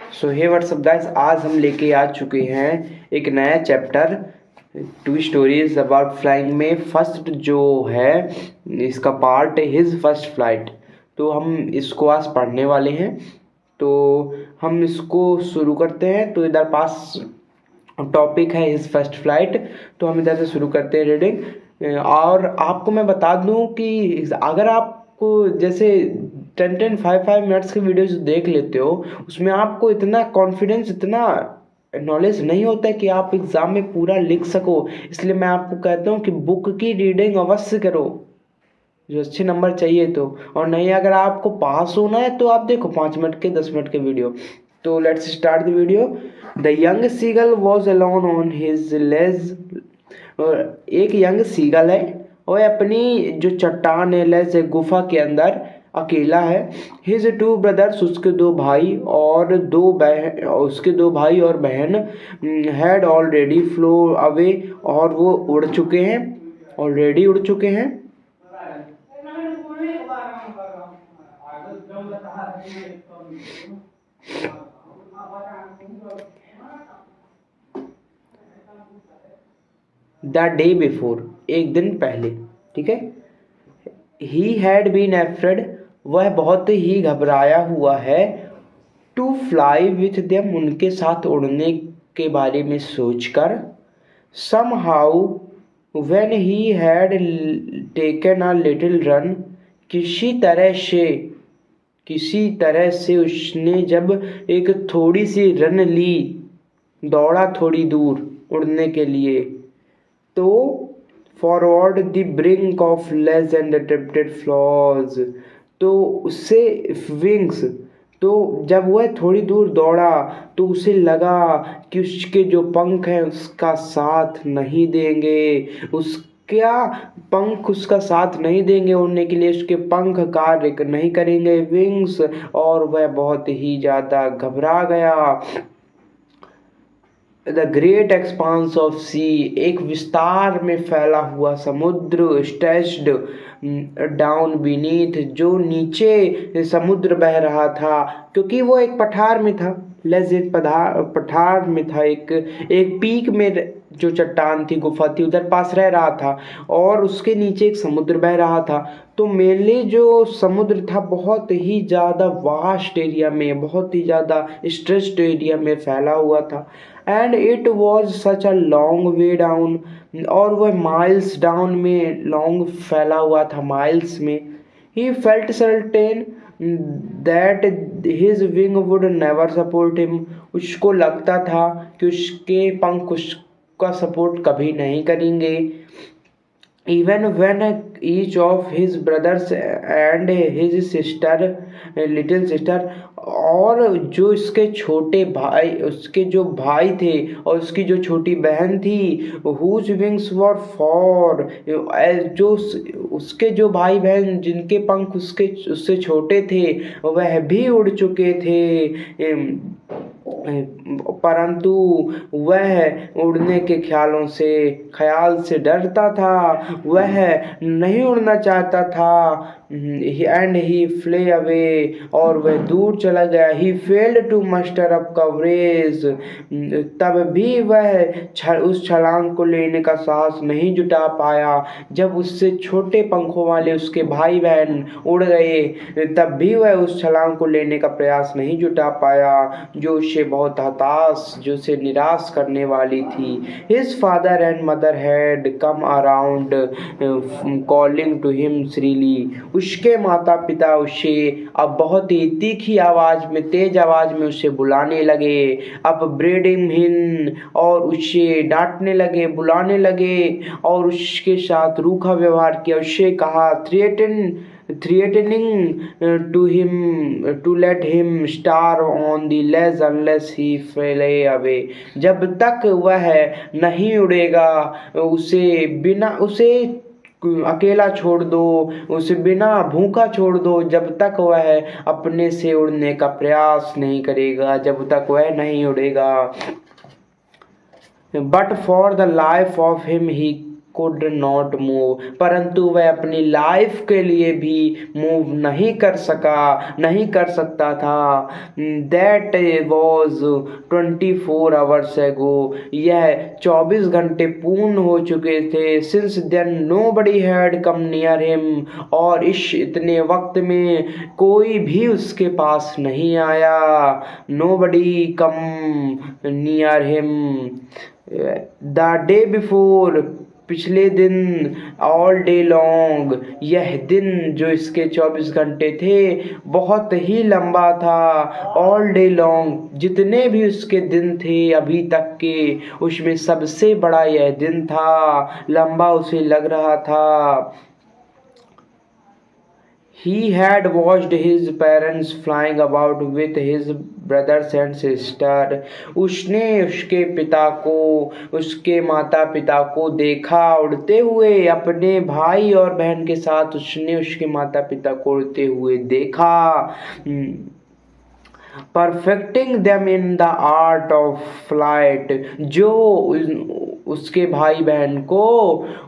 सो हे WhatsApp guys, आज हम लेके आ चुके हैं एक नया chapter, two stories about flying में फर्स्ट जो है इसका पार्ट है हिज फर्स्ट फ्लाइट। तो हम इसको आज पढ़ने वाले हैं, तो हम इसको शुरू करते हैं। तो इधर पास टॉपिक है हिज फर्स्ट फ्लाइट, तो हम इधर से शुरू करते हैं रीडिंग। और आपको मैं बता दूं कि अगर आपको जैसे 10-5 मिनट्स के वीडियोस देख लेते हो, उसमें आपको इतना कॉन्फिडेंस, इतना नॉलेज नहीं होता है कि आप एग्ज़ाम में पूरा लिख सको। इसलिए मैं आपको कहता हूँ कि बुक की रीडिंग अवश्य करो जो अच्छे नंबर चाहिए तो। और नहीं, अगर आपको पास होना है तो आप देखो 5 मिनट के 10 मिनट के वीडियो। तो let's start the video. The young seagull was alone on his ledge. एक यंग सीगल है, वह अपनी जो चट्टान है, लेज है, गुफा के अंदर अकेला है। हिज 2 ब्रदर्स, उसके 2 भाई और 2 बहन, उसके 2 भाई और बहन हैड ऑलरेडी फ्लो अवे, और वो उड़ चुके हैं, ऑलरेडी उड़ चुके हैं। द डे बिफोर, एक दिन पहले, ठीक है। ही हैड बीन एफ्रेड, वह बहुत ही घबराया हुआ है। टू फ्लाई विथ देम, उनके साथ उड़ने के बारे में सोचकर। Somehow when he had taken a little run, किसी तरह से उसने जब एक थोड़ी सी रन ली, दौड़ा थोड़ी दूर उड़ने के लिए, तो forward the brink of less and attempted flaws, तो उससे विंग्स, तो जब वह थोड़ी दूर दौड़ा तो उसे लगा कि उसके जो पंख हैं उसका साथ नहीं देंगे, उसका पंख उसका साथ नहीं देंगे उड़ने के लिए, उसके पंख कार्य नहीं करेंगे, विंग्स, और वह बहुत ही ज़्यादा घबरा गया। द ग्रेट एक्सपांस ऑफ सी, एक विस्तार में फैला हुआ समुद्र, स्ट्रेच्ड डाउन बीनीथ, जो नीचे समुद्र बह रहा था, क्योंकि वो एक पठार में था। लेजिट पठार में था, एक पीक में जो चट्टान थी, गुफा थी, उधर पास रह रहा था, और उसके नीचे एक समुद्र बह रहा था। तो मेनली जो समुद्र था बहुत ही ज़्यादा वास्ट एरिया में, बहुत ही ज़्यादा स्ट्रेच्ड एरिया में फैला हुआ था। And it was such a long way down, और वह माइल्स डाउन में लॉन्ग फैला हुआ था, माइल्स में। He felt certain that his wing would never support him, उसको लगता था कि उसके पंख उसका सपोर्ट कभी नहीं करेंगे। Even when each of his brothers and his little sister, और जो इसके छोटे भाई, उसके जो भाई थे और उसकी जो छोटी बहन थी, whose wings were for, जो उसके जो भाई बहन जिनके पंख उससे छोटे थे, वह भी उड़ चुके थे, परंतु वह उड़ने के ख्याल से डरता था, वह नहीं उड़ना चाहता था। एंड ही फ्ले अवे, और वह दूर चला गया। He failed to muster up courage, तब भी वह उस छलांग को लेने का साहस नहीं जुटा पाया। जब उससे छोटे पंखों वाले उसके भाई बहन उड़ गए, तब भी वह उस छलांग को लेने का प्रयास नहीं जुटा पाया, जो उसे बहुत हताश, जो उसे निराश करने वाली थी। His father and mother had come around, calling to him shrilly, उसके माता पिता उसे अब बहुत ही तीखी आवाज में, तेज आवाज में उसे बुलाने लगे। अब ब्रेडिंग हिन, और उसे डांटने लगे, बुलाने लगे, और उसके साथ रूखा व्यवहार किया। उसे कहा, threatening to let him starve on the ledge unless he fly away, जब तक वह नहीं उड़ेगा उसे अकेला छोड़ दो, उसे बिना भूखा छोड़ दो, जब तक वह अपने से उड़ने का प्रयास नहीं करेगा, जब तक वह नहीं उड़ेगा। But for the life of him he could not move, परंतु वह अपनी लाइफ के लिए भी मूव नहीं कर सकता था। That was 24 hours ago, यह 24 घंटे पूर्ण हो चुके थे। Since then nobody had come near him, और इस इतने वक्त में कोई भी उसके पास नहीं आया। Nobody come near him। The day before, पिछले दिन, ऑल डे लॉन्ग, यह दिन जो इसके 24 घंटे थे बहुत ही लंबा था। ऑल डे लॉन्ग, जितने भी उसके दिन थे अभी तक के, उसमें सबसे बड़ा यह दिन था, लंबा उसे लग रहा था। He had watched his parents flying about with his brothers and sister। उसने उसके माता पिता को देखा उड़ते हुए, अपने भाई और बहन के साथ उसने उसके माता पिता को उड़ते हुए देखा। Perfecting them in the art of flight, जो उसके भाई बहन को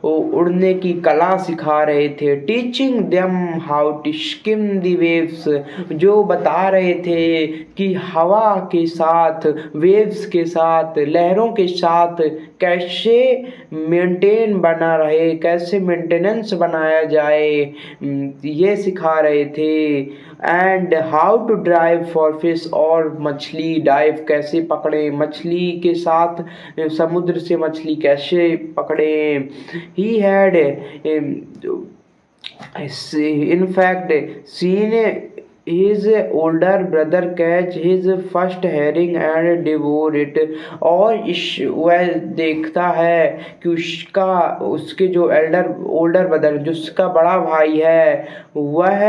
उड़ने की कला सिखा रहे थे। Teaching them how to skim the waves, जो बता रहे थे कि हवा के साथ, वेव्स के साथ, लहरों के साथ कैसे कैसे मेंटेनेंस बनाया जाए, ये सिखा रहे थे। And how to dive for fish, और मछली डाइव कैसे पकड़े, मछली के साथ समुद्र से मछली कैसे पकड़े। He had in fact seen his older brother catch his first herring and devour it, और वह देखता है कि उसके जो ओल्डर ब्रदर, जो उसका बड़ा भाई है, वह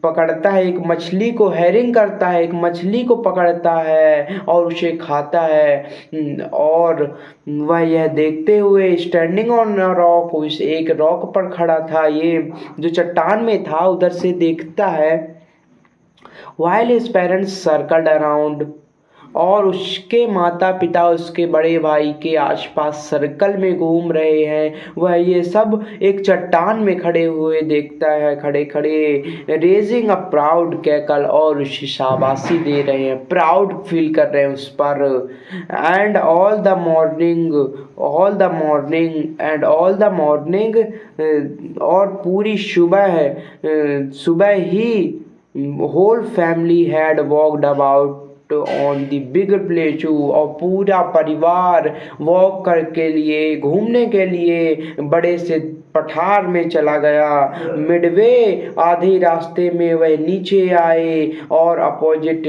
पकड़ता है एक मछली को, हेरिंग करता है, एक मछली को पकड़ता है और उसे खाता है। और वह यह देखते हुए स्टैंडिंग ऑन अ रॉक, उस एक रॉक पर खड़ा था, ये जो चट्टान में था, उधर से देखता है। while his parents circled around, और उसके माता पिता उसके बड़े भाई के आसपास सर्कल में घूम रहे हैं, वह ये सब एक चट्टान में खड़े हुए देखता है, खड़े खड़े। रेजिंग अ प्राउड कैकल, और उसे शाबाशी दे रहे हैं, प्राउड फील कर रहे हैं उस पर। एंड ऑल द मॉर्निंग, और पूरी सुबह ही whole family had walked about on the big plateau, और पूरा परिवार वॉक करके लिए, घूमने के लिए बड़े से पठार में चला गया। मिडवे, आधे रास्ते में वह नीचे आए और अपोजिट,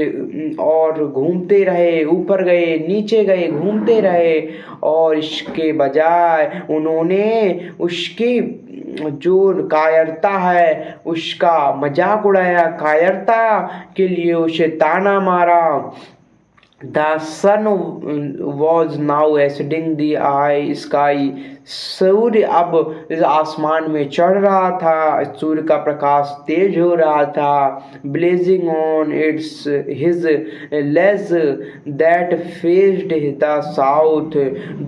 और घूमते रहे, ऊपर गए नीचे गए, घूमते रहे। और इसके बजाय उन्होंने उसकी जो कायरता है उसका मजाक उड़ाया, कायरता के लिए उसे ताना मारा। The sun was now ascending the high sky, सूर्य अब इस आसमान में चढ़ रहा था, सूर्य का प्रकाश तेज हो रहा था। blazing on his ledge that faced the south,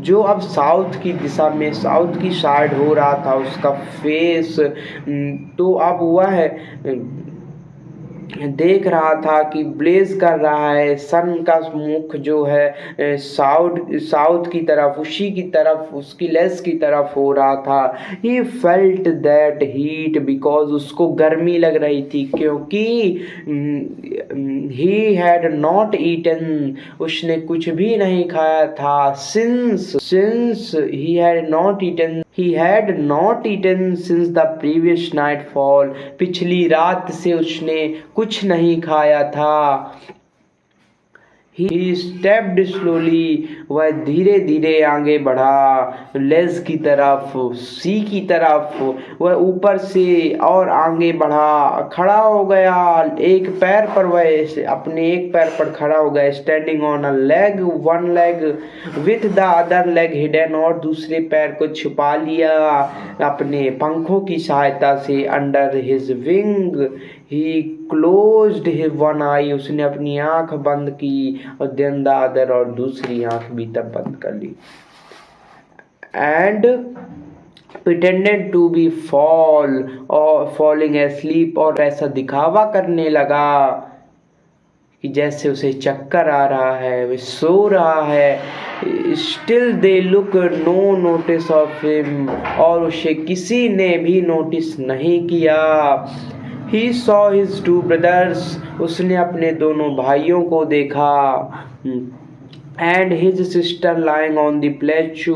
जो अब साउथ की दिशा में, साउथ की साइड हो रहा था उसका फेस। तो अब वह देख रहा था कि ब्लेज कर रहा है, सन का मुख जो है साउथ की तरफ, उसी की तरफ, उसकी लेस की तरफ हो रहा था। He felt that heat, because उसको गर्मी लग रही थी, क्योंकि ही हैड नॉट ईटन, उसने कुछ भी नहीं खाया था। Since he had not eaten, He had not eaten since the previous nightfall, पिछली रात से उसने कुछ नहीं खाया था। He stepped slowly, वह धीरे धीरे आगे बढ़ा, लेज की तरफ, सी की तरफ, वह ऊपर से और आगे बढ़ा, खड़ा हो गया एक पैर पर, वह अपने एक पैर पर खड़ा हो गया। Standing on a leg, one leg with the other leg hidden, और दूसरे पैर को छुपा लिया अपने पंखों की सहायता से। अंडर हिज विंग ही क्लोज्ड हिज वन आई, उसने अपनी आंख बंद की, और देन द अदर, और दूसरी आंख भी तब बंद कर ली। and pretended to be falling asleep, और ऐसा दिखावा करने लगा कि जैसे उसे चक्कर आ रहा है, वह सो रहा है। Still they look no notice of him, और उसे किसी ने भी नोटिस नहीं किया। He saw his two brothers, उसने अपने दोनों भाइयों को देखा। And his sister lying on the plateau,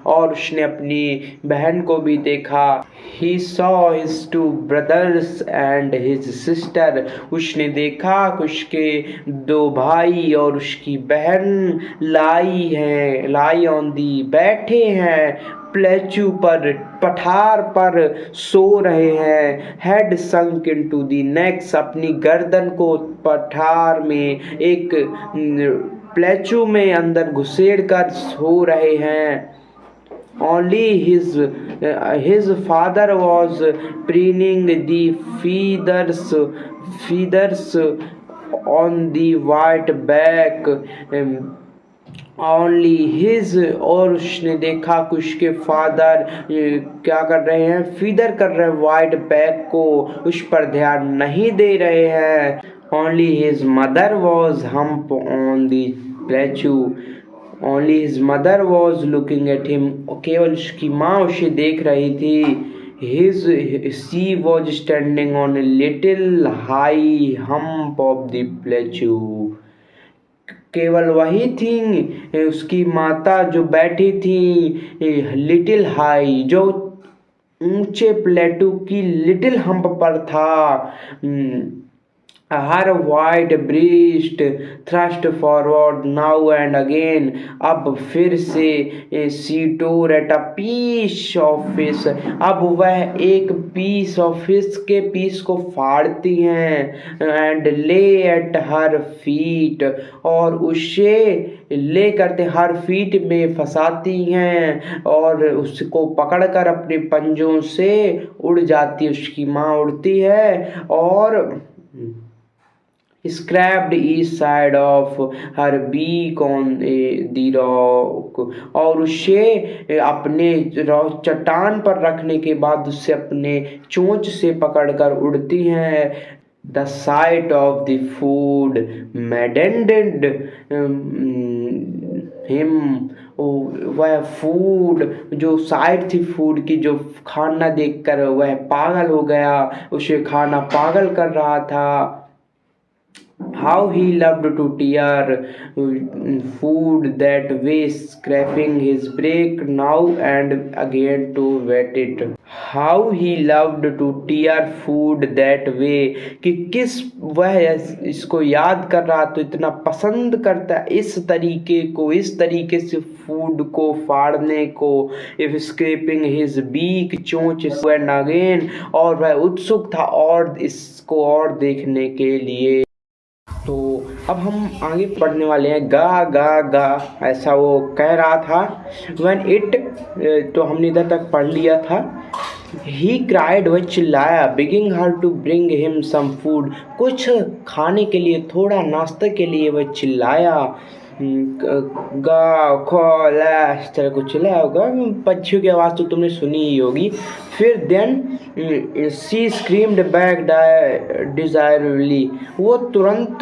और उसने अपनी बहन को भी देखा। He saw his two brothers and his sister, उसने देखा कि उसके दो भाई और उसकी बहन लाई ऑन दी, बैठे हैं प्लेचू पर, पठार पर सो रहे हैं। Head sunk into the next, अपनी गर्दन को पठार में एक प्लेचू में अंदर घुसेड़ कर सो रहे हैं। Only his father was preening the feathers on the white back. Only his, और उसने देखा कि उसके फादर क्या कर रहे हैं, फीदर कर रहे हैं वाइट बैक को, उस पर ध्यान नहीं दे रहे हैं। Only his mother was hump on the plateau. Only his mother was looking at him. केवल उसकी माँ उसे देख रही थी। She was standing on a little high hump of the plateau. केवल वही थी उसकी माता जो बैठी थी लिटिल हाई, जो ऊंचे प्लेटू की लिटिल हम्प पर था। Her white breast thrust forward now and again, अब फिर से she tore at a piece of fish, अब वह एक piece of fish के पीस को फाड़ती हैं। and lay at her feet, और उसे ले करते हर फीट में फंसाती हैं और उसको पकड़कर अपने पंजों से उड़ जाती, उसकी माँ उड़ती है और scraped each side of her beak on the rock, और उसे अपने चट्टान पर रखने के बाद उसे अपने चोंच से पकड़कर उड़ती हैं। The sight of the food maddened him, वह फूड जो साइड थी फूड की, जो खाना देखकर वह पागल हो गया, उसे खाना पागल कर रहा था। How he loved to tear food that way, scraping his beak now and again to wet it. How he loved to tear food that way, कि किस वह इसको याद कर रहा तो इतना पसंद करता है इस तरीके से फूड को फाड़ने को। If scraping his beak, चोंच and again, और वह उत्सुक था और इसको और देखने के लिए। तो अब हम आगे पढ़ने वाले हैं। गा गा गा ऐसा वो कह रहा था। When it, तो हमने इधर तक पढ़ लिया था। He cried, वह चिल्लाया, begging her to bring him some food, कुछ खाने के लिए, थोड़ा नाश्ते के लिए वह चिल्लाया। गा खोला इस तरह को चिल्लाया होगा, पक्षियों की आवाज़ तो तुमने सुनी ही होगी। फिर देन सी स्क्रीम्ड बैक डिजायरली, वो तुरंत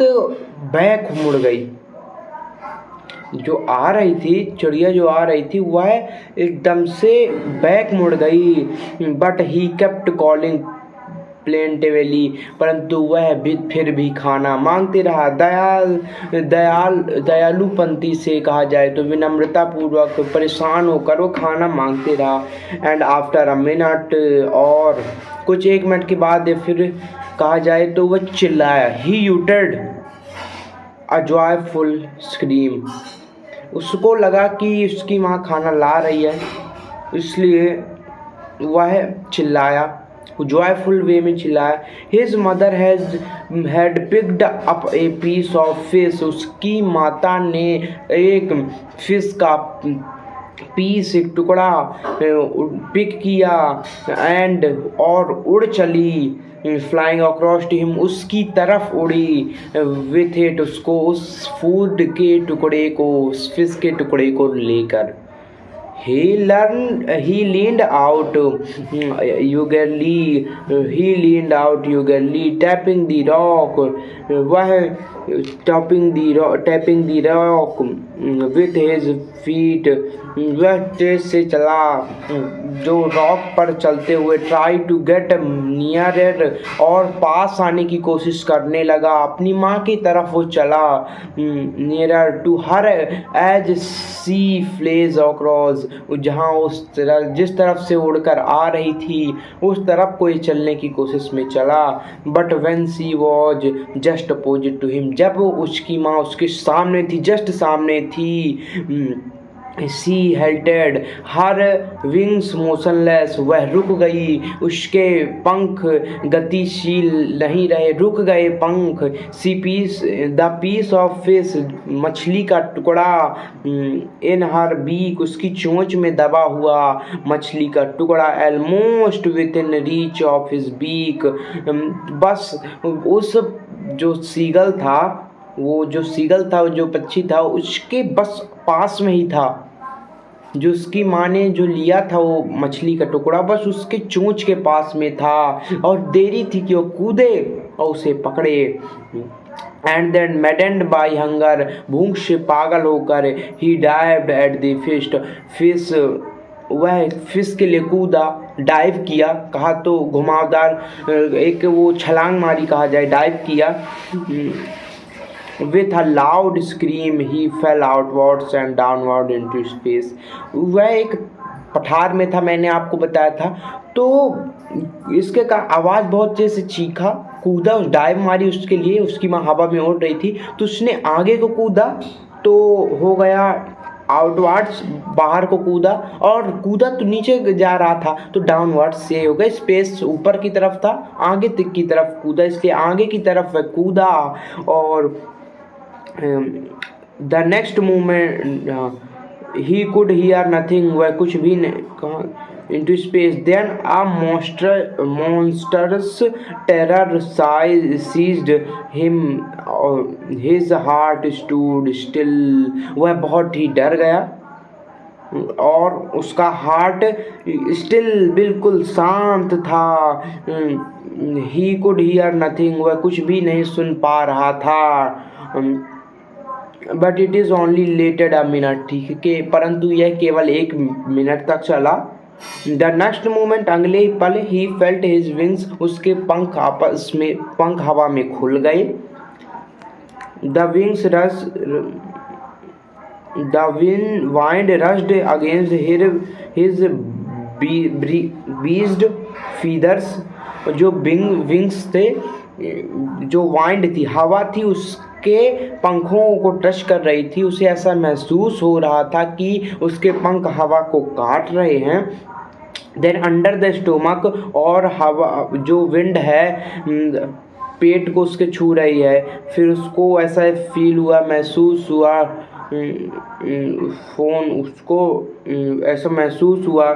बैक मुड़ गई। जो आ रही थी चिड़िया, जो आ रही थी वह एकदम से बैक मुड़ गई। But he kept calling plaintively, परंतु वह भी फिर भी खाना मांगते रहा। दयालुपंथी से कहा जाए तो विनम्रता पूर्वक परेशान होकर वो खाना मांगते रहा। एंड आफ्टर अ मिनट, और कुछ एक मिनट के बाद फिर कहा जाए तो वह चिल्लाया। ही यूटर्ड अ जॉयफुल स्क्रीम, उसको लगा कि उसकी माँ खाना ला रही है, इसलिए वह चिल्लाया, जॉयफुल वे में चिल्लाया। His mother had picked up a piece of fish, उसकी माता ने एक फिश का पीस, एक टुकड़ा पिक किया। एंड और उड़ चली, फ्लाइंग अक्रॉस टू हिम, उसकी तरफ उड़ी। विथ इट, उसको उस फूड के टुकड़े को, उस फिश के टुकड़े को लेकर। He leaned out eagerly, tapping the rock. वह tapping the rock with his feet. वह तेज से चला जो रॉक पर चलते हुए, ट्राई टू गेट नियरर, और पास आने की कोशिश करने लगा, अपनी माँ की तरफ वो चला, nearer to her as she flew across, जहाँ उस तरफ, जिस तरफ से उड़कर आ रही थी उस तरफ कोई चलने की कोशिश में चला। But when she was just opposite to him, जब उसकी माँ उसके सामने थी, जस्ट सामने थी, सी हेल्टेड हर विंग्स मोशनलेस, वह रुक गई, उसके पंख गतिशील नहीं रहे, रुक गए पंख। द पीस ऑफ फिश, मछली का टुकड़ा, इन हर बीक, उसकी चोंच में दबा हुआ मछली का टुकड़ा, almost within reach of his beak, बस उस जो सीगल था, वो जो पक्षी था उसके बस पास में ही था, जो उसकी माँ ने जो लिया था वो मछली का टुकड़ा, बस उसके चोंच के पास में था, और देरी थी कि वो कूदे और उसे पकड़े। And then maddened by hunger, भूख से पागल होकर, he dived at the fish, वह फिश के लिए कूदा, डाइव किया, कहा तो घुमावदार, एक वो छलांग मारी कहा जाए, डाइव किया। With a loud scream he fell outwards and downward into space. वह एक पठार में था, मैंने आपको बताया था, तो इसके का आवाज़ बहुत तेज से चीखा, कूदा, उस डाइव मारी उसके लिए, उसकी माँ हवा में उड़ रही थी, तो उसने आगे को कूदा तो हो गया आउटवर्ड्स, बाहर को कूदा, और कूदा तो नीचे जा रहा था तो डाउनवर्ड से हो गया, स्पेस ऊपर की तरफ था, आगे तक की तरफ कूदा, इसलिए आगे की तरफ वह कूदा, और the next movement he could hear nothing, वह कुछ भी नहीं, कहा into space. Then a monstrous terror seized him. His heart stood still. वह बहुत ही डर गया और उसका हार्ट स्टिल बिल्कुल शांत था। ही कुड हियर नथिंग, वह कुछ भी नहीं सुन पा रहा था। But it is only lasted a minute, ठीक है, परंतु यह केवल 1 मिनट तक चला। द नेक्स्ट मोमेंट, अगले ही पल, ही फेल्ट हिज विंग्स, उसके पंख हवा में खुल गए। The wind rushed against his beast feathers, जो विंग्स थे, जो वाइंड थी, हवा थी, उसके पंखों को टच कर रही थी, उसे ऐसा महसूस हो रहा था कि उसके पंख हवा को काट रहे हैं। देन अंडर द स्टोमक, और हवा जो विंड है पेट को उसके छू रही है, फिर उसको ऐसा फील हुआ, महसूस हुआ, उसको ऐसा महसूस हुआ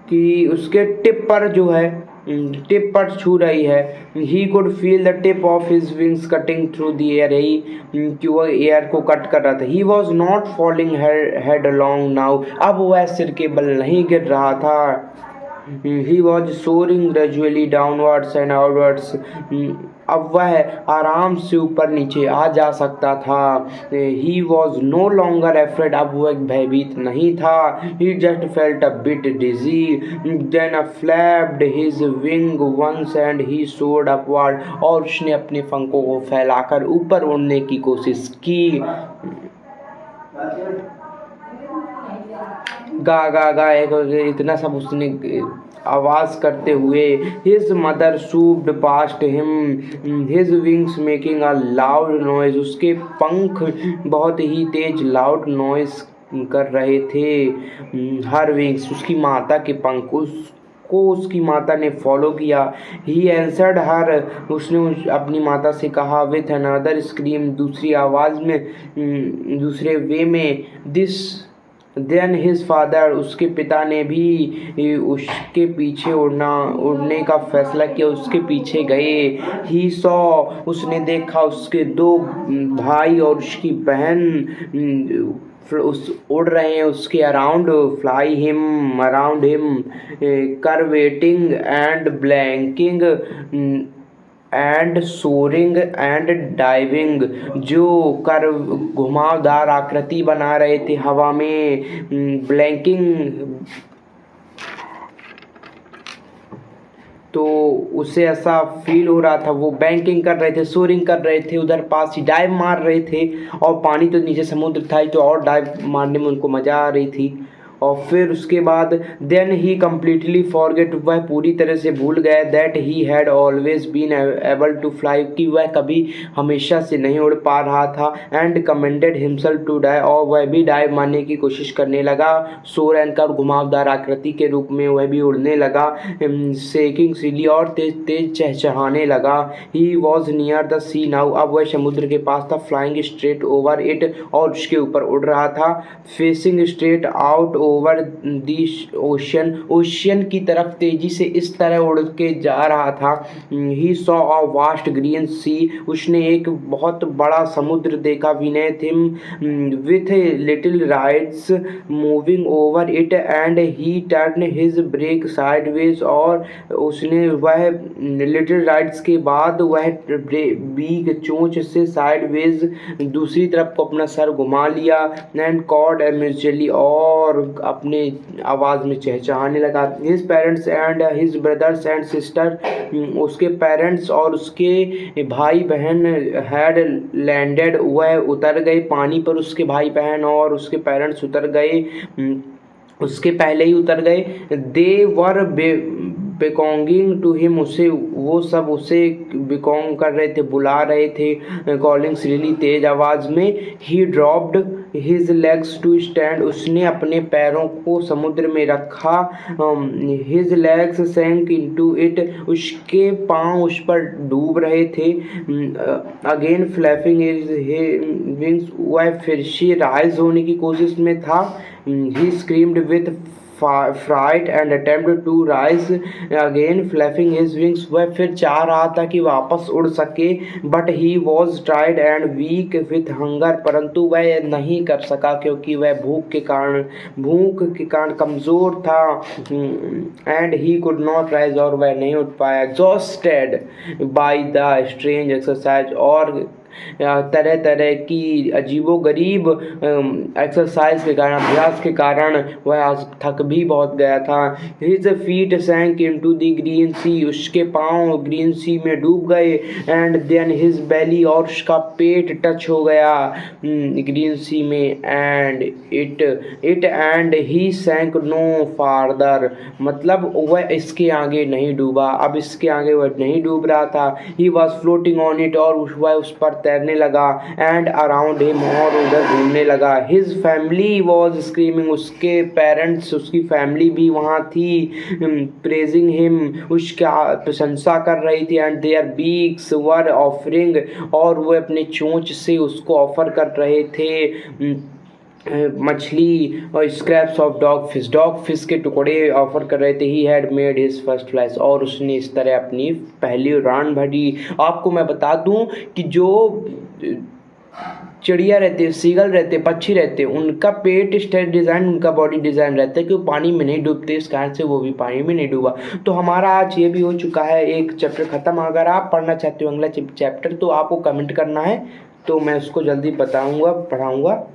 कि उसके टिप पर जो है, टिप पर छू रही है। He could feel the tip of his wings cutting through the air, he कि वह एयर को कट कर रहा था। He was not falling headlong now, अब वह सिर के बल नहीं गिर रहा था। He was soaring gradually downwards and outwards, अब वह आराम से ऊपर नीचे आ जा सकता था। He was no longer afraid, अब वह भयभीत नहीं था। He just felt a bit dizzy, then a flapped his wing once and he soared upward, और उसने अपने पंखों को फैलाकर ऊपर उड़ने की कोशिश की। गा इतना सब उसने आवाज़ करते हुए। His mother swooped past him, his wings making a loud noise, उसके पंख बहुत ही तेज लाउड नॉइज कर रहे थे। हर विंग्स, उसकी माता के पंख, उसको उसकी माता ने फॉलो किया। ही एंसर्ड हर, उसने अपनी माता से कहा विथ अनदर स्क्रीम, दूसरी आवाज़ में, दूसरे वे में। दिस देन हिज फादर, उसके पिता ने भी उसके पीछे उड़ने का फैसला किया, उसके पीछे गए। ही सॉ, उसने देखा उसके 2 भाई और उसकी बहन उस उड़ रहे हैं उसके around, fly him around him, curveting and banking and soaring and diving, जो कर घुमावदार आकृति बना रहे थे हवा में, ब्लैंकिंग, तो उसे ऐसा फील हो रहा था, वो बैंकिंग कर रहे थे, सोरिंग कर रहे थे, उधर पास ही डाइव मार रहे थे, और पानी तो नीचे समुद्र था ही, तो और डाइव मारने में उनको मज़ा आ रही थी। और फिर उसके बाद देन ही कम्प्लीटली फॉरगेट, वह पूरी तरह से भूल गया that he had always been able to fly, कि वह कभी हमेशा से नहीं उड़ पा रहा था, and commended himself to die, और वह भी डाइव मारने की कोशिश करने लगा, सोर एंड कर घुमावदार आकृति के रूप में वह भी उड़ने लगा, शेकिंग सिली, और तेज तेज चहचहाने लगा। He was near the sea now, अब वह समुद्र के पास था, फ्लाइंग स्ट्रेट ओवर इट, और उसके ऊपर उड़ रहा था, facing straight out over this ocean, ocean की तरफ तेजी से इस तरह उड़ के जा रहा था। He saw a vast green sea, उसने एक बहुत बड़ा समुद्र देखा, beneath him with little ridges moving over it, and he turn his beak sideways, और उसने वह लिटिल राइड्स के बाद वह बीक चोंच से साइडवेज दूसरी तरफ को अपना सर घुमा लिया, एंड कॉड इमेजियली, और अपने आवाज़ में चहचहाने लगा। His parents and his brothers and sister, उसके पेरेंट्स और उसके भाई बहन, हैड लैंडेड, वह उतर गए पानी पर, उसके भाई बहन और उसके पेरेंट्स उतर गए, उसके पहले ही उतर गए। दे वर बिकोंगिंग टू हिम, उसे वो सब उसे बिकोंग कर रहे थे, बुला रहे थे, कॉलिंग रियली तेज आवाज़ में। He dropped his legs to stand, उसने अपने पैरों को समुद्र में रखा, his legs sank into it, उसके पाँव उस पर डूब रहे थे, अगेन फ्लैपिंग हिज विंग्स, वह फिर से राइज होने की कोशिश में था। He screamed with fright and attempt to rise again flapping his wings, वह फिर चाह रहा था कि वापस उड़ सके, but he was tired and weak with hunger, परंतु वह नहीं कर सका क्योंकि वह भूख के कारण कमज़ोर था, and he could not rise, और वह नहीं उठ पाया, exhausted by the strange exercise, और तरह तरह की अजीबोगरीब एक्सरसाइज के कारण, अभ्यास के कारण वह आज थक भी बहुत गया था। His feet sank into the green sea, उसके पाँव ग्रीन सी में डूब गए, एंड देन हिज बेली, और उसका पेट टच हो गया ग्रीन सी में, and it and he sank no farther, मतलब वह इसके आगे नहीं डूबा, अब इसके आगे वह नहीं डूब रहा था। He was floating on it, और वह उस पर तैरने लगा, एंड अराउंड हिम, और उधर घूमने लगा। हिज फैमिली वॉज स्क्रीमिंग, उसके पेरेंट्स, उसकी फैमिली भी वहाँ थी, प्रेजिंग हिम, उसका प्रशंसा कर रही थी, and their beaks were offering, और वो अपने चोंच से उसको ऑफर कर रहे थे मछली और स्क्रैप्स ऑफ डॉग फिश के टुकड़े ऑफर कर रहे थे। He had made his first flight, और उसने इस तरह अपनी पहली उड़ान भरी। आपको मैं बता दूं कि जो चिड़िया रहते, सीगल रहते, पक्षी रहते, उनका पेट स्टेट डिज़ाइन, उनका बॉडी डिज़ाइन रहता है कि वो पानी में नहीं डूबते, इस कारण से वो भी पानी में नहीं डूबा। तो हमारा आज ये भी हो चुका है, एक चैप्टर ख़त्म। अगर आप पढ़ना चाहते हो अगला चैप्टर तो आपको कमेंट करना है, तो मैं उसको जल्दी बताऊँगा, पढ़ाऊँगा।